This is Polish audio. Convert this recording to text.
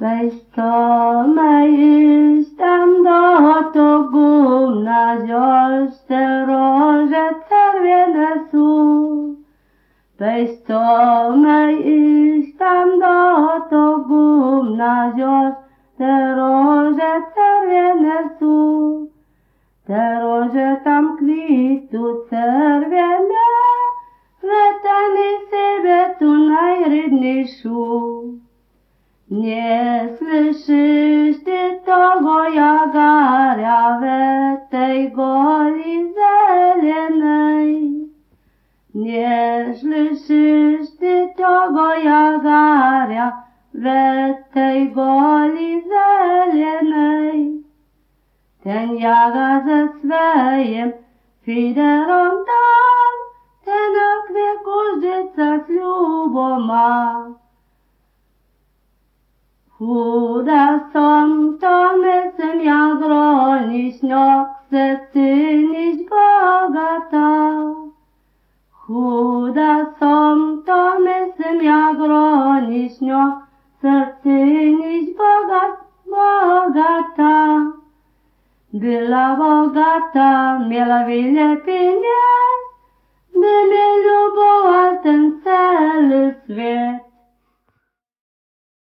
Weź to me iść tam do togu na ziolšte rože červene su. Weź to me iść tam do togu na ziolšte rože červene su. Te rože tam kvitu červene, letani sebe tu najrіднішу. Nie słyszysz ty tego jagarja we tej goli zelenej. Nie słyszysz ty tego jagarja we tej goli zelenej. Ten jaga ze swoim fiderem tam, ten jak wieku życia ślubo ma. Chuda som, to myślę jak ronić, no chcę czynić bogata. Chuda som, to myślę jak ronić, no chcę czynić bogata. Była bogata, miała wiele pieniędzy, by mnie lubował ten cały świat.